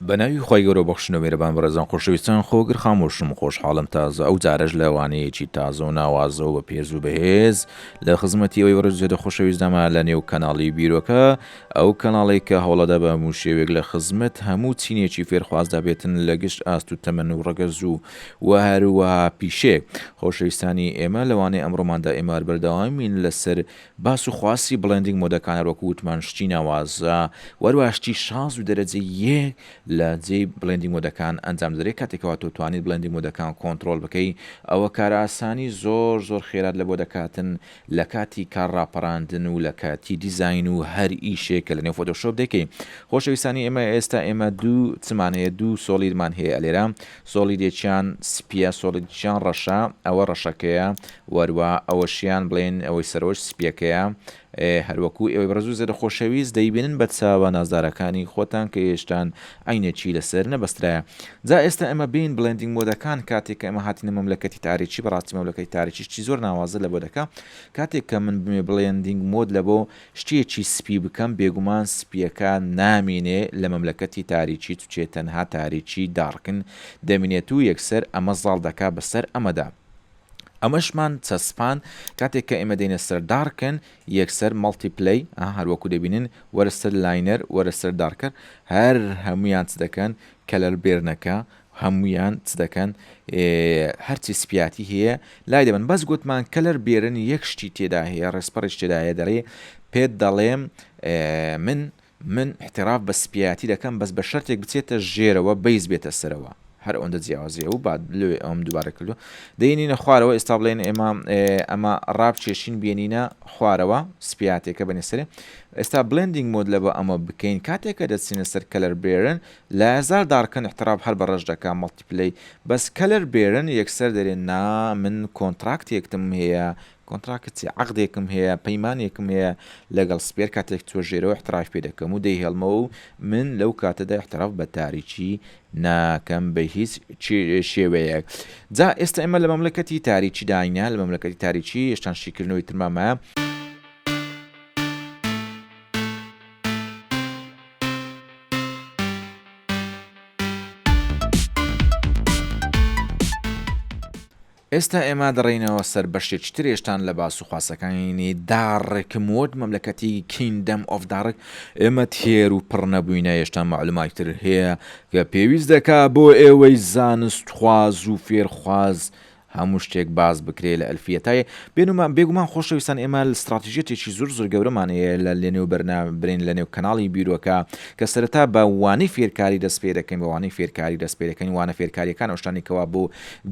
بەناوی خی گەورە بەخشنە مێرەبان بەڕێزان خۆشەویستان خۆگر خامۆشم خۆشحاڵم تازە ئەو جارەش لەوانەیەکی تازە و ناوازەوە بە پێز و بەهێز لە خزمەتی ئەوەی وەرزێدە خۆشەویستدەما لە نێو کەناڵی بیرۆکە ئەو کەناڵی کە هەوڵەدا بە هەموو شێوێک لە خزمەت هەموو چینێکی فێرخوازدا بێتن لە گشت ئاست و تەمەن و ڕەگەز و هەروەها پیشێ خۆشەویستانی ئێمە لەوانەیە ئەمڕۆماندا ئێمار بەردەوامین لەسەر باس و خواسی بڵندینگ مۆدەکانە وەکو وتمان شتی ناوازە وەرواشتی شاز و دەرەجەی یەک لە جێی بڵندینگ مۆدەکان ئەنجام دەدرێت کاتێکەوە تۆ توانیت بڵندینگ مۆدەکان کۆنتترۆل بکەی ئەوە کارە ئاسانی زۆر خێرات لە بۆ دەکاتن لە کاتی کار ڕاپەڕاندن و لە کاتی دیزاین و هەر ئیشێک لە نێو فۆتۆشۆپ دەکەی خۆشەویستانی ئێمە دوو چمان هەیە دوو سۆلیدمان هەیە لێرە سۆلیدێکیان سپیە سۆلیدیان ڕەشە ئەوە ڕەشەکەیە وەروە ئەوەشیان بڵێن ئەوەی سەرۆژ سپیەکەیە هەروەکو ئێوەی بەرزوو زێدە خۆشەویست دەیبینن بە چاوە نازدارەکانی خۆتان کە هێشتان ئاینێکی لەسەر نەبەسترایە جا ئێستا ئەمە بین بڵندینگ مۆدەکان کاتێک ئەمە هاتینە مەملەکەتی تاریکی بەڕاستی مەملەکەتی تاریکیشتی زۆر ناوازە لە بۆ دەکا کاتێک کە من بمێ بڵندینگ مۆد لە بۆ شتێکی سپی بکەم بێگومان سپیەکە نامینێ لە مەملەکەتی تاریکی توچێت تەنها تاریکی داڕکن دەمینێت و یەکسەر ئەمە زاڵ دەکا بەسەر ئەمەدا ئەمەشمان چەسپان کاتێک کە ئێمە دەینە سەر دارکن یەکسەر مەڵتیپلەی هەروەکو دەبینن وەرەسەر لاینەر وەرەسەر دارکر هەر هەمویان چ دەکەن کەلەر بێرنەکە هەمویان چ دەکەن هەرچی سپیاتی هەیە لای دەبن بەس گوتمان کەلەر بێرن یەک شتی تێدا هەیە ڕێسپەڕش تێدا هەیە دەڵێ پێت دەڵێم من احتراف بە سپیاتی دەکەم بەس بە شەرتێک بچێتە ژێرەوە بەیز بێتە سەرەوە هەر ئەوەندە جیاوازیە و بعد لێ ئەوم دووبارە کردو دەینینە خوارەوە ئێستا بڵێن ئەمە ڕابچێشین بێنینە خوارەوە سپیاتێکە بەنێسەرێ ئێستا بڵندینگ مۆد لە بە ئەمە بکەین کاتێکە دەچینە سەر کەلەر بێرن لە هزار دارکن احتراب هەر بە ڕەش دەکا مەڵتیپلەی بەس کەلەر بێرن یەکسەر دەرێن نا من کۆنتراکتێکتم هەیە کۆنتراکتی عقدێکم هەیە پەیمانێکم هەیە لەگەڵ سپێر کاتێک تۆ ژێرەوە احتراف پێ دەکەم و دەی هێڵمەوە و من لەو کاتەدا احتراف بە تاریکی ناکەم بە هیچ شێوەیەک جا ئێستا ئێمە لە مەملەکەتی تاریکی داینە لە مەملەکەتی تاریکی هێشتان شیکردنەوەی ترمامە ئێستا ئێمە دەڕێنەوە سەر بەشێکی تر هێشتان لە باس و خواسەکانی داڕێکمۆد مەملەکەتی کینگدەم ئۆف دارک ئێمە تێر و پڕ نەبووینە هێشتان معلوماتر هەیە کە پێویست دەکا بۆ ئێوەی زانست خوازی و فێرخواز هەموو شتێک باز بکرێت لە ئەلفیەتای بێگومان خۆشەویستان ئێمە استراتیژێتێکی زۆر گەورەمانەیە لە لێنێو برین لە نێو کەناڵی بیرۆکە کە سەرەتا بە وانەی فێرکاری دەست پێ دەکەین بە وانەی فێرکاری دەست پێ دەکەین وانە فێرکاریەکان ئەو شتانێکەوە بۆ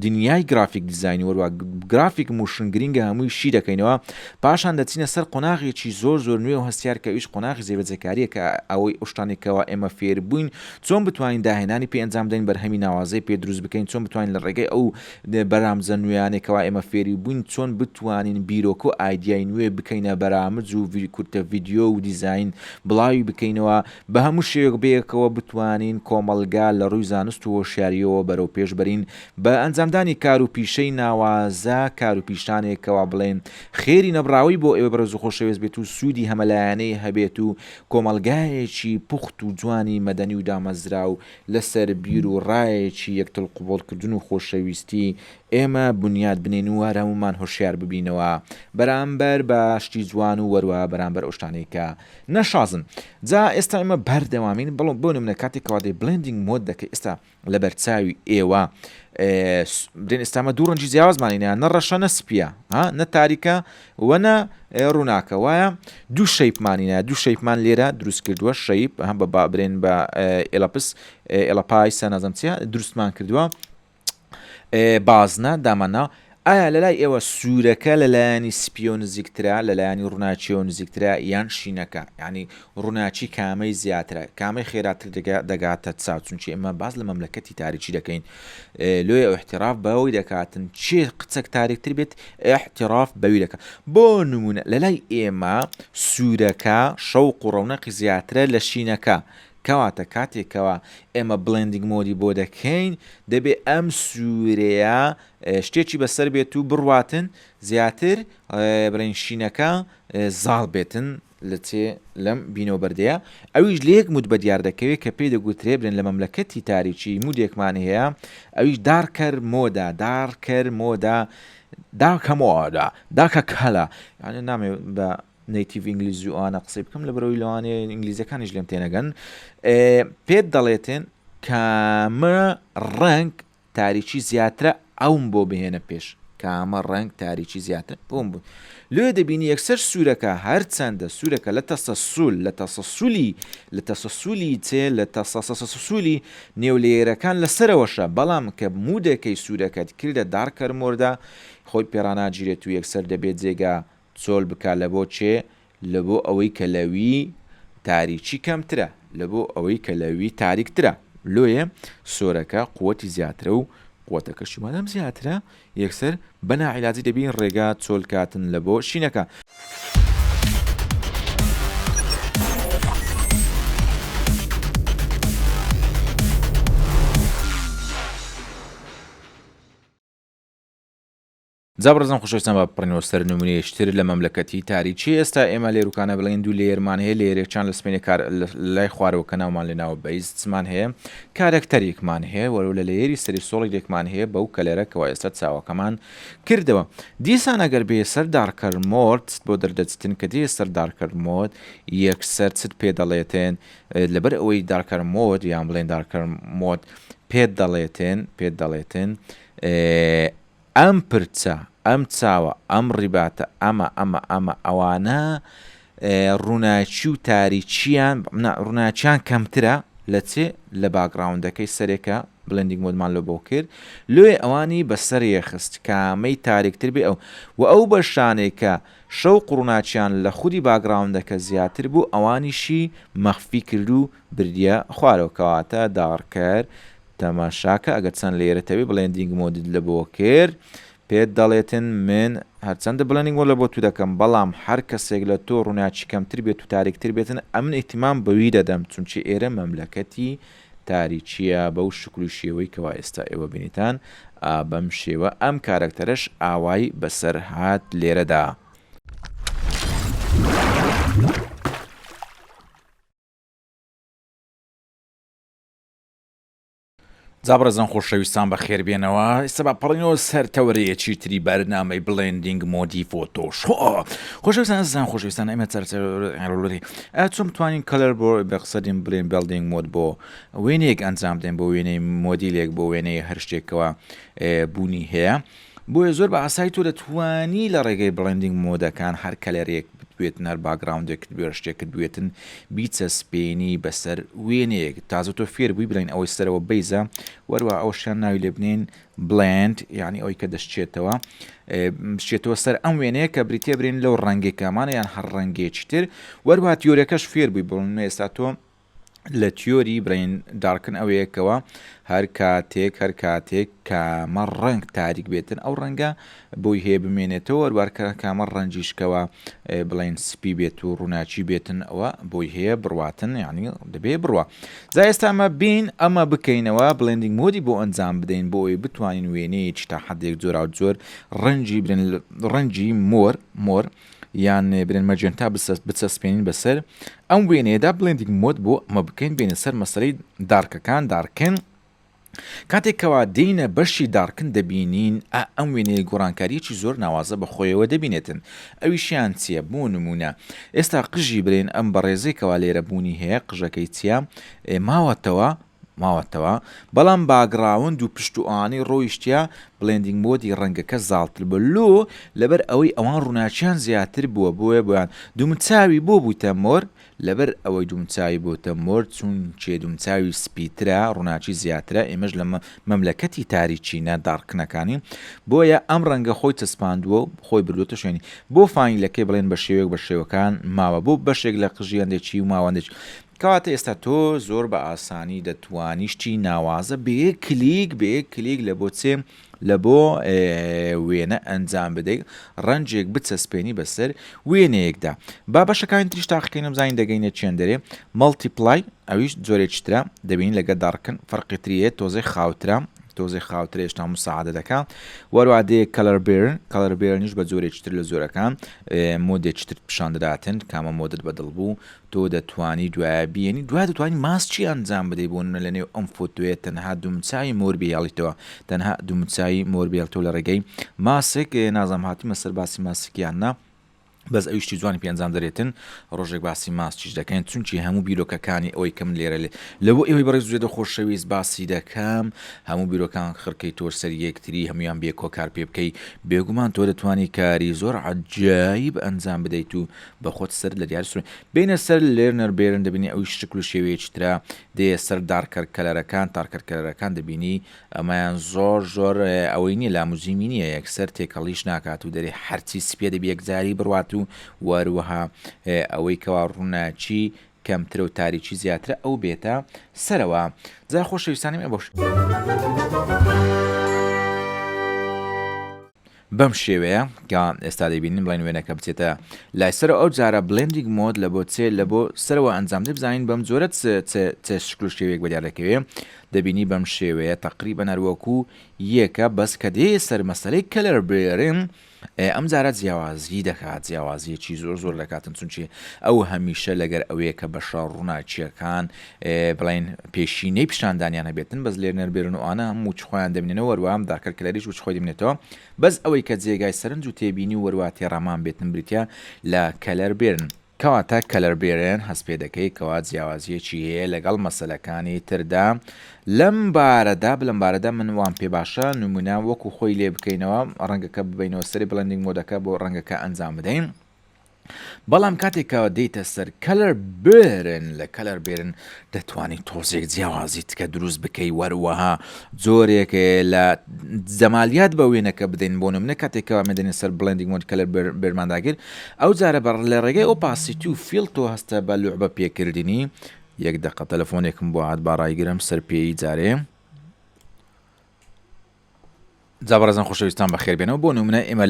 دنیای گرافیک دیزاینی وەروە گرافیک موشن گرینگە هەمووی شی دەکەینەوە پاشان دەچینە سەر قۆناغێکی زۆر نوێ و هەستیار کە ئیش قۆناغی زێبەجەکاریە کە ئەوەی ئەو شتانێکەوە ئێمە فێر بووین چۆن بتوانین داهێنانی پێ ئەنجام دەین بەرهەمی ناوازەی پێ دروست بکەین چۆن بتوانین لە ڕێگەی ئەو بەرامجە نوێیانێکەوە ئێمە فێری بووین چۆن بتوانین بیرۆکە و ئایدیای نوێ بکەینە بەرامج و کورتە ڤیددیۆ و دیزاین بڵاوی بکەینەوە بە هەموو شێوەیەک بەیەکەوە بتوانین کۆمەڵگا لە ڕووی زانست و هۆشیاریەوە بەرەو پێش بەرین بە ئەنجامدانی کار و پیشەی ناوازە کار و پیشانێکەوە بڵێن خێری نەبراوی بۆ ئێوە بەرز و خۆشەویست بێت و سوودی هەمەلایەنەی هەبێت و کۆمەلگایەکی پوخت و جوانی مەدەنی و دامەزرا و لەسەر بیر و ڕایەکی یەکتڵ قوبڵکردن و خۆشەویستی ئێمە بنیاد بنێن و هەمومان هۆشیار ببینەوە بەرامبەر بە شتی جوان و وەروە بەرامبەر ئەو شتانێکە نەشازن جا ئێستا ئێمە بەردەوامین بەڵام بۆ نمونە کاتێکەوە دەی بڵندینگ مۆد دەکەی ئێستا لە بەرچاوی ئێوە برێن ئێستامە دوو ڕەنجی جیاوازمانینە نە ڕەشە نە سپیە نە تاریکە وەنە ڕووناکە وایە دوو شەیپمانینە دوو شەیپمان لێرە دروست کردووە شەیپ هەم بە برێن بە ئێلەپس ئێلەپای سەنازەم چیە دروستمان کردووە بازنە دامانە ئایا لەلای ئێوە سوورەکە لەلایەنی سپیۆ نزیکترا لەلایەنی ڕووناچیەوە نزیکترا یان شینەکە ینی ڕووناچی کامەی زیاترە کامەی خێراتر دەگاتە چاو چونکی ئێمە باز لە مەملەکەتی تاریکی دەکەین لێ احتراف بەوەی دەکاتن چێ قچەک تاریکتر بێت احتراف بەوی دەکات بۆ نمونە لەلای ئێمە سوورەکە شەوق و ڕەونەقی زیاترە لە شینەکە کەواتە کاتێکەوە ئێمە بڵندینگ مۆدی بۆ دەکەین دەبێ ئەم سوورەیە شتێکی بەسەر بێت و بڕواتن زیاتر بڵێن شینەکە زاڵ بێتن لە چێ لەم بینەوەبەردەیە ئەویش لە یەک مود بە دیار دەکەوێت کە پێی دەگوترێ برن لە مەملەکەتی تاریکی مودێکمان هەیە ئەویش دارکەر مۆدا دارکەر مۆدا داکە مۆدا داکە کەلە یانە نامێ بە نەیتیڤ ئینگلیزی و ئەوانە قسەی بکەم لە بەرەوەی لەوانەیە ئینگلیزیەکانیش لێم تێنەگەن پێت دەڵێتن کامە ڕەنگ تاریکی زیاترە ئەوم بۆ بهێنە پێش کامە ڕەنگ تاریکی زیاتر بۆم بوو لێ دەبینی یەکسەر سوورەکە هەرچەندە سوورەکە لە تەسەسول لە تەسەسولی چێ لە تەسەسولی نێولێرەکان لەسەرەوەشە بەڵام کە مودێکەی سوورەکەت کردە دارکەرمۆردا خۆی پێڕاناگیرێت و یەکسەر دەبێت جێگا چۆل بک لە بۆ چێ لە بۆ ئەوەی کە لەوی تاریکی کەمترە لە بۆ ئەوەی کە لەوی تاریکترە لۆیە سۆرەکە قووەتی زیاترە و قوتەکەشی مادەم زیاترە یەکسەر بەناعیلاجی دەبین ڕێگا چۆل کاتن لە بۆ شینەکە. جابرزان خۆشەویستان بە بڕینەوە سەر نمونەیەشتر لە مەملەکەتی تاریکی ئێستا ئێمە لێروکانە بڵێن دوو لێرمان هەیە لێرێکچان لە سپێنی کار لای خوارەوە کە ناومان لێ ناوە بەیزمان هەیە کارەکتەرێکمان هەیە وەرە لە لێری سەری سۆڵێکمان هەیە بەو کەلێرەکەەوە ئێستا چاوەکەمان کردەوە دیسان ئەگەر بێ سەر دارکەرمۆرد بۆ دەردەچتن کە دێ سەر دارکەرمۆد یەکسەر چت پێ دەڵێتێن لەبەر ئەوەی دارکەرمۆد یان بڵێن دارکەرمۆد پێت دەڵێتن ئەم پرچە ئەم چاوە ئەم ڕیباتە ئەمە ئەوانە ڕووناچی و تاریچیان ڕووناچیان کەمترە لە چێ لە باگراوندەکەی سەرێکە بلندینگ مۆدمان لە بۆ کرد لێ ئەوانی بەسەر خست کامەی تاریکتر بێ ئەو بەشانێکە شەوق ڕووناچیان لە خودی باگراوندەکە زیاتر بوو ئەوانیشی مەخفی کرد و بردیە خوارەوە کەواتە داڕکەر تەماشاکە ئەگەر چەند لێرەتەوی بڵێندینگ مۆدت لە بۆ کرد پێت دەڵێتن من هەرچەندە بڵێنینگ لە بۆ تو دەکەم بەڵام هەر کەسێک لە تۆ ڕووناچی کەمتر بێت و تاریکتر بێتن ئەمن ئیحتیمام بەوی دەدەم چونچە ئێرە مەملەکەتی تاریچیە بەو شکل و شێوەی کەوا ئێستا ئێوە بینیتان بەم شێوە ئەم کارکتەرش ئاوای بەسەر هات لێرەدا. جابرەزان خۆشەویستان بە خێربێنەوە ئێستا بە پڕینەوە سەر تەورەیەکی تری بەرنامەی بڵێندینگ مۆدی فۆتۆش خۆشەویستان ئەمە چەرچەوەڵی چۆن بتوانین کەلەر بۆ بە قسەدیم بڵێن بڵدینگ مۆد بۆ وێنەیەک ئەنجام دێن بۆ وێنەی مۆدیلێک بۆ وێنەی هەر شتێکەوە بوونی هەیە بۆیە زۆر بە ئاسایی تۆ دەتوانی لە ڕێگەی بڵێندینگ مۆدەکان هەر کەلەرێک بێتن هەر باگراوندێکت بێ شتێکت بێتن بیچەسپێنی بەسەر وێنەیەک تازە تۆ فێر بووی بڵین ئەوەی سەرەوە بیزە وەروە ئەو شیان ناوی لێ بنین بڵند یعنی ئەوی کە دەشتێتەوە بشێتەوە سەر ئەم وێنەیە کە بریتێ برین لەو ڕەنگێکامانە یان هەر ڕەنگێکی تر وەروە تیۆرەکەش فێر بووی بڵن ئێستا تۆ لە تیۆری برین دارکن ئەوەیەکەوە هەر کاتێک کامە ڕەنگ تاریک بێتن ئەو ڕەنگە بۆی هەیە بمێنێتەوە وەروارکە کامە ڕەنجیشکەوە بڵین سپی بێت و ڕووناچی بێتن ئەوە بۆی هەیە بڕواتن یعنی دەبێ بڕوە جا ئێستا ئەمە بین ئەمە بکەینەوە بڵندینگ مۆدی بۆ ئەنجام بدەین بۆ ئەوی بتوانین وێنەیەکی تا حدێک زۆر ڕەنجی برن ڕەنجی مۆر یان برن مەجنتا بچەسپێنین بەسەر ئەم وێنەیەدا بڵندینگ مۆد بۆ ئەمە بکەین بینە سەر مەسەلەی دارکەکان دارکن کاتێکەوە دێنە بەشی دارکن دەبینین ئەم وێنەیە گۆڕانکاریەکی زۆر ناوازە بە خۆیەوە دەبینێتن ئەویشیان چییە بۆ نمونە ئێستا قژی برێن ئەم بەڕێزێکەوە لێرە بوونی هەیە قژەکەی چییە ماوەتەوە بەڵام باگراوند و پشتوانی ڕۆیشتیا بڵندینگ مۆدی ڕەنگەکە زاڵتر بە لۆ لەبەر ئەوەی ئەوان ڕووناچیان زیاتر بووە بۆیە بۆیان دومچاوی بۆ بوویتە مۆر لەبەر ئەوەی دومچاوی بۆتە مۆر چون چێ دومچاوی سپیترە ڕووناچی زیاترە ئێمەش لە مەملەکەتی تاریچینە دارکنەکانی بۆیە ئەم ڕەنگە خۆی چەسپاندووە خۆی بردوتە شوێنی بۆ فانیلەکەی بڵێن بە شێوەیەک بە شێوەکان ماوە بۆ بەشێک لە قژیاندێکی و ماوەندێک کەواتە ئێستا تۆ زۆر بە ئاسانی دەتوانیشتی ناوازە بێ کلیک لە بۆ چێ لە بۆ وێنە ئەنجام بدەیت ڕەنجێک بچەسپێنی بەسەر وێنەیەکدا با بەشەکانی تریش تاقیکەینم زانین دەگەینە چێن دەرێ مەڵتیپلای ئەویش زۆرێکترە دەبین لەگە دارکن فەرقیتریە تۆزەی خاوترە تۆزی خاوترێ هێشتا مساعدە دەکات وەروە دێ کەلەر بێرنیش بە جۆرێکتر لە زۆرەکان مۆدێکتر پیشان دەداتن کامە مۆدت بەدڵ بوو تۆ دەتوانی دوایە بیێنی دوای دەتوانانی ماسچی ئەنجام بدەی بۆ لە نێو ئەم فۆتوێت تەنها دوومچایی مۆربیاڵیتەوە تەنها دوومچایی مۆربیڵتۆ لە ڕێگەی ماسک نازام هاتیمە سەر باسی ماسکیاننا بەس ئەویشتی جوانی پێنجام دەرێتن ڕۆژێک باسی ماسچیش دەکەین چونکی هەموو بیرۆکەکانی ئەوەی کەم لێرە لەوە ئێوەی بەڕێز زێدە خۆشەویست باسی دەکەم هەموو بیرۆکان خڕکەی تۆر سەر یەکتری هەمویان بێ کۆکار پێ بکەی بێگومان تۆ دەتوانی کاری زۆر عەجایب ئەنجام بدەیت و بە خۆت سەر لە دیاری سوڕی بینە سەر لێرنەر بێرن دەبینی ئەوی شکل و شێوەیەکی ترا دێ سەر دارکەر کەلەرەکان تارکەر کەلەرەکان دەبینی ئەمایان زۆر ئەوەی نییە لاموزیمی نییە یەکسەر تێکەڵیش ناکات و دەرێ هەرچی سپێ دەبی یەکجاری بڕوات و وەروەها ئەوەی کەوا ڕووناچی کەمترە و تاریکی زیاترە ئەو بێتە سەرەوە جا خۆشەویستانی مێ بەش بەم شێوەیە کە ئێستا دەبینیم بڵین وێنەکە بچێتە لای سەر ئەو جارە بلندینگ مۆد لە بۆ چێ لە بۆ سەرەوە ئەنجام دەبزانین بەم جۆرە چ شکل و شێوەیەک بەدیارەکەوێ دەبینی بەم شێوەیە تەقریبەن هەروەکو یەکە بەس کە دێ سەر مەسەلەی کەلەر بێرن ئەم جارە جیاوازی دەکات جیاوازیەکی زۆر دەکاتن چونچی ئەو هەمیشە لەگەر ئەوەیە کە بەشە ڕووناچیەکان بڵین پێشینەی پیشاندانیان هەبێتن بەس لێرنەر بێرن و ئانە هەموو چخۆیان دەبینێنەوە وەروام داکەرکلەریش و چخۆی دەبینێتەوە بەس ئەوەی کە جێگای سەرنج و تێبینی وەروە تێڕامان بێتن بریتە لە کەلەر بێرن کەواتە کەلەر بێرن هەست پێ دەکەی کەوا جیاوازیەکی هەیە لەگەڵ مەسەلەکانی تردا لەم بارەدا من وام پێ باشە نمونە وەکو خۆی لێ بکەینەوە ڕەنگەکە ببینەوە سەری بلندینگ مۆدەکە بۆ ڕەنگەکە ئەنجام بدەین بەڵام کاتێکەوە دەیتە سەر کەلەر بێرن لە کەلەر بێرن دەتوانانی تۆزێک جیاوازیت کە دروست بکەی وەروەها جۆرێک لە جەمالیات بە وێنەکە بدەین بۆ نمونە کاتێکەوە مەدەنێ سەر بلندینگ مۆد کەلەر بێرمانداگر ئەو جارە بەڕ لە ڕێگەی ئۆپاسیتی و فیلتۆ هەستە بە لوعبە پێکردنی یەک دقە تەلەفۆنێکم بۆ هات با ڕایگرم سەر پێی جارێ جابڕێزان خۆشەویستان بەخێر بێنەوە بۆ نمونە ئێمە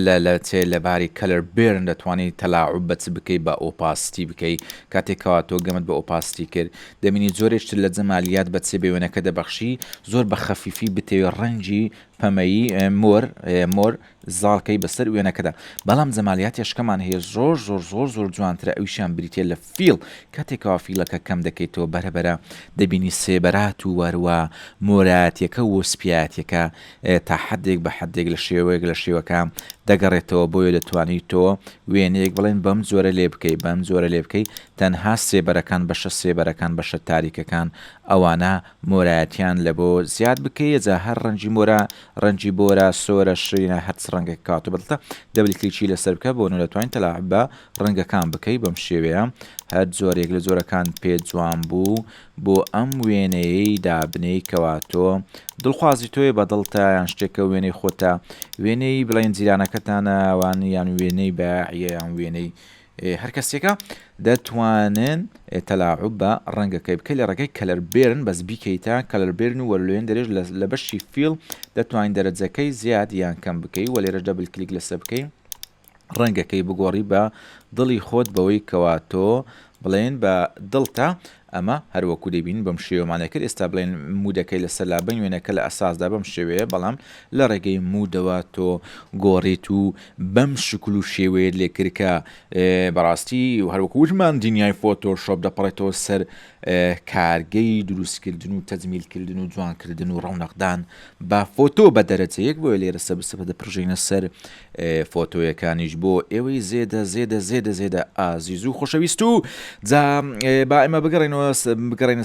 لەباری کەلەر بێرن دەتوانانی تەلاعوب بەچ بکەی بە ئۆپاستی بکەی کاتێکەوە تۆ گەمت بە ئۆپاستی کرد دەبینی زۆرێکتر لە جەمالیات بەچێ بێ وێنەکە دەبەخشی زۆر بە خەفیفی بتێوێ ڕەنگی پەمەیی مۆر زاڵکەی بەسەر وێنەکەدا بەڵام جەمالیات یشکەمان هەیە زۆر جوانترە ئەویشیان بریتێ لە فیل کاتێکەوە فیلەکە کەم دەکەیتەوە بەرەبەرە دەبینی سێبەرات و وەروە مۆراتیەکە وەسپیاتەکە تا حدێک بە حدێک لە شێوەکە دەگەڕێتەوە بۆیە دەتوانیت تۆ وێنەیەک بڵێن بەم جۆرە لێ بکەی تەنها سێبەرەکان بەشە تاریکەکان ئەوانە مۆرایەتیان لە بۆ زیاد بکەی جا هەر ڕەنجی بۆرە سۆرە شرینە هەرچ ڕەنگە کاتو بڵتە دەبلی کلیکی لەسەر بکە بۆ دەتوانین تەلاعوب بە ڕەنگەکان بکەی بەم شێوەیە هەر جۆرێک لە جۆرەکان پێ جوان بوو بۆ ئەم وێنەیەی دابنەی کەواتۆ دڵخوازی تۆی بەدڵتە یان شتێکە وێنەی خۆتە وێنەی بڵێن جیرانەکەتانە ئەوانە یان وێنەی بەعیە یان وێنەی هەر کەسێکە دەتوانن تەلاعوب بە ڕەنگەکەی بکەی لە ڕێگەی کەلەر بێرن بەس بیکەیتە کەلەر بێرن و وەرلوێن دەرێژ لە بەشی فیل دەتوانین دەرەجەکەی زیاد یان کەم بکەی و لێرە دەبل کلیک لەسەر بکەی ڕەنگەکەی بگۆڕی بە دڵی خۆت بەوەی کەواتۆ بڵێن بە دڵتە ئەمە هەروەکو دەبین بەم شێوەمانە کرد ئێستا بڵێن مودەکەی لەسەر لا بین وێنەکە لە ئەساسدا بەم شێوەیە بەڵام لە ڕێگەی مودەوە تۆ گۆڕیت و بەم شکل و شێوەیەت لێکردکە بەڕاستی و هەروەکو وژمان دنیای فۆتۆشۆپ دەپەڕێتەوە سەر کارگەی دروستکردن و تەجمیلکردن و جوانکردن و ڕەونەقدان بە فۆتۆ بە دەرەجەیەک بۆ لێرە سەبسەبە دەپڕژینە سەر فۆتۆیەکانیش بۆ ئێوەی زێدە ئازیز و خۆشەویست و جا با ئێمە بگەڕێنە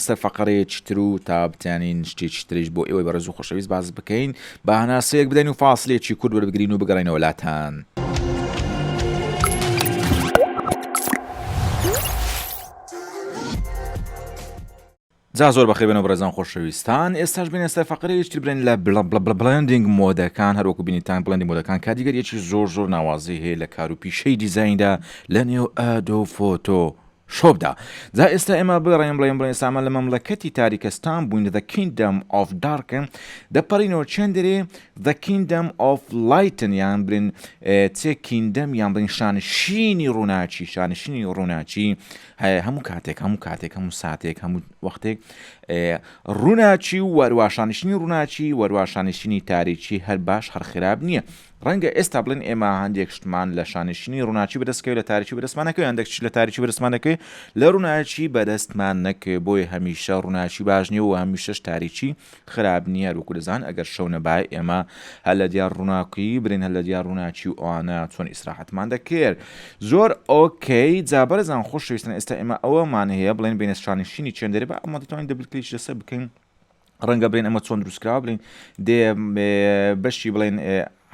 سەر فەقەرەیەکی تر و تا بتیانین شتێکی تریش بۆ ئێوەی بەڕێز و خۆشەویست باز بکەین بە هەناسەیەک بدەین و فاسلێکی کورد وەربگرین و بگەڕێنەوە لاتان. جا زۆر بەخێر بێنەوە بەڕێزان خۆشەویستان ئێستاش بینە سەر فەقەرەیەکی برێن لە بلندینگ مۆدەکان هەروەکو بینیتان بلندینگ مۆدەکان کاتیگەریەکی زۆر ناوازی هەیە لە کار و پیشەی دیزایندا لە نێو ئەدۆ فۆتۆ شۆبدا جا ئێستا ئێمە بڵێن ئێستامان لە مەملەکەتی تاریکستان بووین The Kingdom of Darken دەپەڕینەوە چەندێ The Kingdom of Lighten یان برین چێ کیندەم یان بڵین شانشینی ڕووناچی هەموو کاتێک هەموو ساتێک هەموو وەختێک ڕووناچی و وەرواشانشینی ڕووناچی وەرواشانشینی تاریکی هەر باش هەر خراپ نییە ڕەنگە ئێستا بڵێن ئێمە هەندێک شتمان لە شانشینی ڕووناچی بەدەستکەوێت لە تاریکی بەدەستمانەکەی هەندێکش لە تاریکی بەدەستمانەکەی لە ڕووناچی بەدەستمان نەکەوێت بۆیە هەمیشە ڕووناچی باش نییە و هەمیشەش تاریکی خراپ نییە وەکو دەزان ئەگەر شەو نەبای ئێمە هەر لە دیار ڕووناکی برین هەر لە دیار ڕووناچی و ئەوانە چۆن ئیسراحەتمان دەکرد زۆر ئۆکەی جا بەرەزان خۆشەویستن ئێستا ئێمە ئەوەمان هەیە بڵێن بینە شانشینی چێندەرێ بە ئەمە دەتوانین دەبلکلیش لەسەر بکەین ڕەنگە بڵێن ئەمە چۆن دروستکراوە بڵین دێ بەشی بڵێن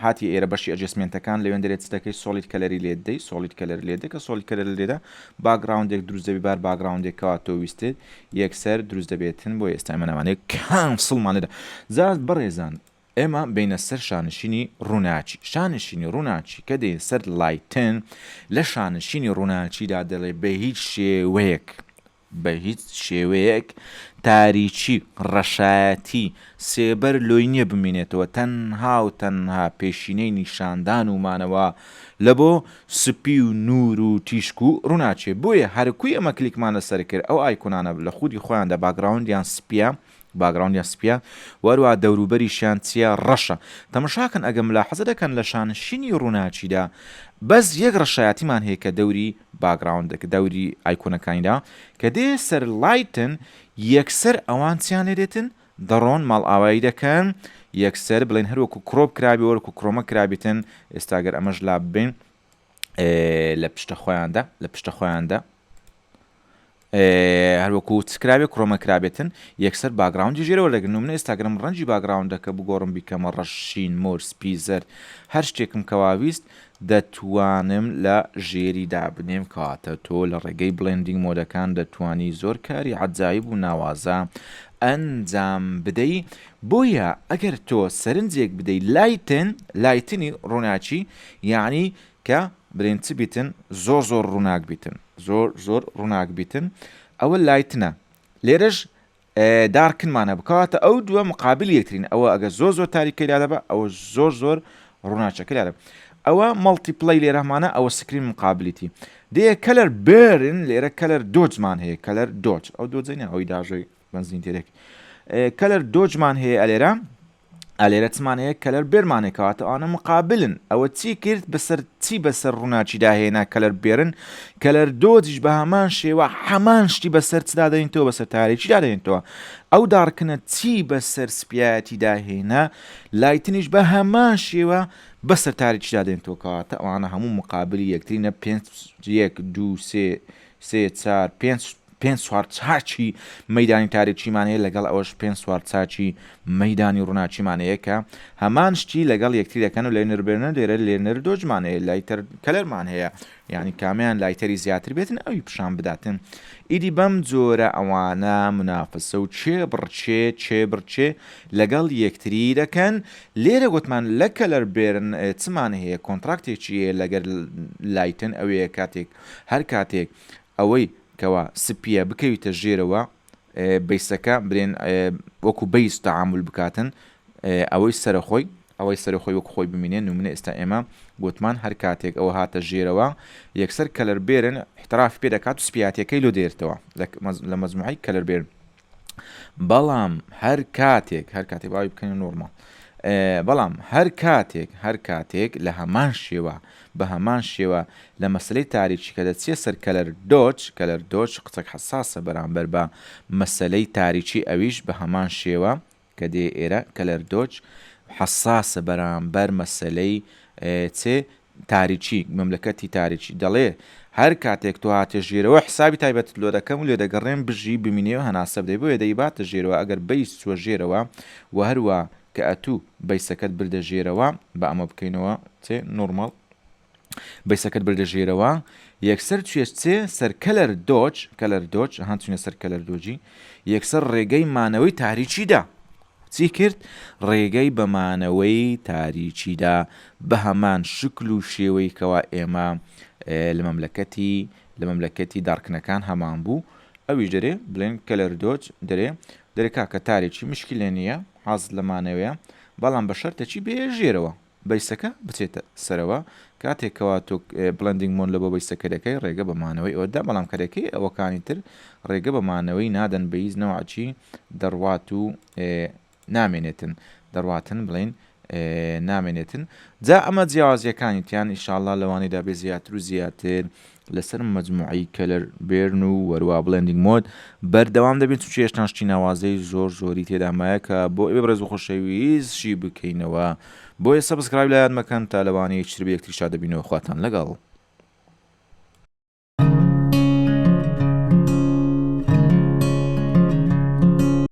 هاتی ئێرە بەشی ئەجسمنتەکان لەوێن دەرێت دەکەی سۆلیت کەلەری لێ دەی سۆلیت کەلەر لێ دەکە سۆلیت کەلەر لێدا باگراوندێک دروست دەبی بار باگراوندێکەوە تۆ ویستێت یەکسەر دروست دەبێتن بۆ ئێستا ئێمە نامانەیە کانسڵمانەدا زاد بەڕێزان ئێمە بینە سەر شانشینی ڕووناچی کە دێ سەر لایتن لە شانشینی ڕووناچیدا دەڵێ بە هیچ شێوەیەک تاریکی ڕەشایەتی سێبەر لۆی نییە بمێنێتەوە تەنها پێشینەی نیشاندان ومانەوە لە بۆ سپی و نور و تیشک و ڕووناچێ بۆیە هەرکوی ئەمە کلیکمانە سەر کرد ئەو ئایکۆنانە لە خودی خۆیاندا باگراوندیان سپیە وەروە دەوروبەریشیان چیە ڕەشە تەمەشاکەن ئەگەم ملاحەزە دەکەن لە شانشینی ڕووناچیدا بەس یەک ڕەشایەتیمان هەیە کە دەوری باگراوندەکە دەوری ئایکۆنەکانیدا کە دێ سەر لایتن یەکسەر ئەوان چیان لێدێتن دەڕۆن ماڵ ئاوایی دەکەن یەکسەر بڵێن هەروەکو کرۆپ کرابی وەرکو کڕۆمە کرابێتن ئێستاگەر ئەمەش لا ببین لە پشتە خۆیاندا هەروەکو چکراوێ کڕۆمە کرابێتن یەکسەر باگراوندی ژێرەوە لەگەن نمونە ئێستاگەرم ڕەنجی باگراوندەکە بگۆڕم بیکەمە ڕەشین مۆرس پیزەر هەر شتێکم کەواویست دەتوانم لە ژێری دابنێم کەواتە تۆ لە ڕێگەی بڵێندینگ مۆدەکان دەتوانی زۆر کاری عەجایب و ناوازە ئەنجام بدەی بۆیە ئەگەر تۆ سەرنجێک بدەی لایتنی ڕووناچی یعنی کە برێن چ بیتن زۆر ڕووناک بیتن زۆر ڕووناک بیتن ئەوە لایتنە لێرەش دارکنمانە بکاتە ئەو دووە مقابل یەکترین ئەوە ئەگە زۆر تاریکەی لا دەبە ئەوە زۆر ڕووناچەکە لا دەبە ئەوە مەڵتیپڵی لێرەمانە ئەوە سکرین مقابلیتی دێ کەلەر بێرن لێرە کەلەر دۆجمان هەیە کەلەر دۆج ئەو دۆجینە ئەوەی داژۆی بەنزین تێرێک کەلەر دۆجمان هەیە ئەلێرە چمان هەیە کەلەر بێرمانێکەواتە ئەوانە مقابلن ئەوە چی کرد بەسەر ڕووناچیدا هێنا کەلەر بێرن کەلەر دۆجیش بە هەمان شێوە هەمان شتی بەسەر چدا دەینتەوە بەسەر تاریکیدا دەینتەوە ئەو دارکنە چی بەسەر سپایەتیدا هێنا لایتنیش بە هەمان شێوە بەسەر تاریکیدا دەینتەوە کەواتە ئەوانە هەموو مقابلی یەکترینە 1 2 3 4 5 سوار چاچی مەدانی تاریکیمان هەیە لەگەڵ ئەوەش 5 سوار چاچی مەدانی ڕووناچیمان هەیە کە هەمان شتی لەگەڵ یەکتری دەکەن و لێنەربێنە لێرە لێنەر دۆجمان هەیە لایتەر کەلەرمان هەیە یعنی کامیان لایتەری زیاتر بێتن ئەوی پیشان بداتن ئیدی بەم جۆرە ئەوانە منافسە و چێ بڕچێ لەگەڵ یەکتری دەکەن لێرە گوتمان لە کەلەر بێرن چمان هەیە کۆنتراکتێکی هەیە لەگەر لایتن ئەوەیە کاتێک هەر کاتێک ئەوەی کەوا سپیە بکەویتە ژێرەوە بیسەکە برێن وەکو بیست تەعامل بکاتن ئەوەی سەرخۆی وەکو خۆی بمینێن نمونە ئێستا ئێمە گوتمان هەر کاتێک ئەوە هاتە ژێرەوە یەکسەر کەلەر بێرن احتراف پێ دەکات و سپیاتەکەی لۆ دێرتەوە لە مەجموعەی کەلەر بێرن بەڵام هەر کاتێک باوی بکەین نۆرماڵ بەڵام هەر کاتێک لە هەمان شێوە لە مەسلەی تاریکی کە دەچێت سەر کەلەر دۆج قسەک حساسە بەرامبەر بە مەسلەی تاریکی ئەویش بە هەمان شێوە کە دێ ئێرە کەلەر دۆج حساسە بەرامبەر مەسلەی چێ تاریکی مەملەکەتی تاریکی دەڵێ هەر کاتێک تۆ هاتێ ژێرەوە حسابی تایبەت لۆ دەکەم و لێ دەگەڕێن بژی بمینێەوە هەناسە بدەی بۆیە دەیباتە ژێرەوە ئەگەر بیست چوە ژێرەوە و هەروە کە ئەتوو بیسەکەت بردە ژێرەوە بە ئەمە بکەینەوە چێ نۆرماڵ بیسەکەت بردە ژێرەوە یەکسەر توێشتێ سەر کەلەر دۆج هەنچونە سەر کەلەر دۆجی یەکسەر ڕێگەی مانەوەی تاریچیدا چی کرد ڕێگەی بەمانەوەی تاریچیدا بە هەمان شکل و شێوەی کەوا ئێمە لە مەملەکەتی لە مەملەکەتی دارکنەکان هەمان بوو ئەویش دەرێ بڵێن کەلەر دۆج دەرێکا کە تارێکی مشکی لێ نییە حەز لەمانەوەیە بەڵام بە شەرتەچی بێژێرەوە بەیسەکە بچێتە سەرەوە کاتێکەوە تۆ بلندنگ مۆن لە بۆ بەیسەکە دەکەی ڕێگە بەمانەوەی ئەوەدا بەڵام کەرەکەی ئەوەکانی تر ڕێگە بەمانەوەی نادەن بەیزنەوەچی دەڕوات و نامێنێتن دەڕواتن بڵین نامێنێتن جا ئەمە جیاوازیەکانی تیان ئیشاءالله لەوانەیەدا بێ زیاتر و زیاتر لەسەر مەجموعی کەلەر بێرن و وەروە بلندنگ مۆد بەردەوام دەبێت و هێشتا شتی ناوازەی زۆری تێدامایە کە بۆ ئێوە بەڕێز و خۆشەویستشی بکەینەوە بۆیە سەبسکرایب لایەن مەکەن تا لەوانەیە چتر بە یەکتریشا دەبینەوە خواتان لەگەڵ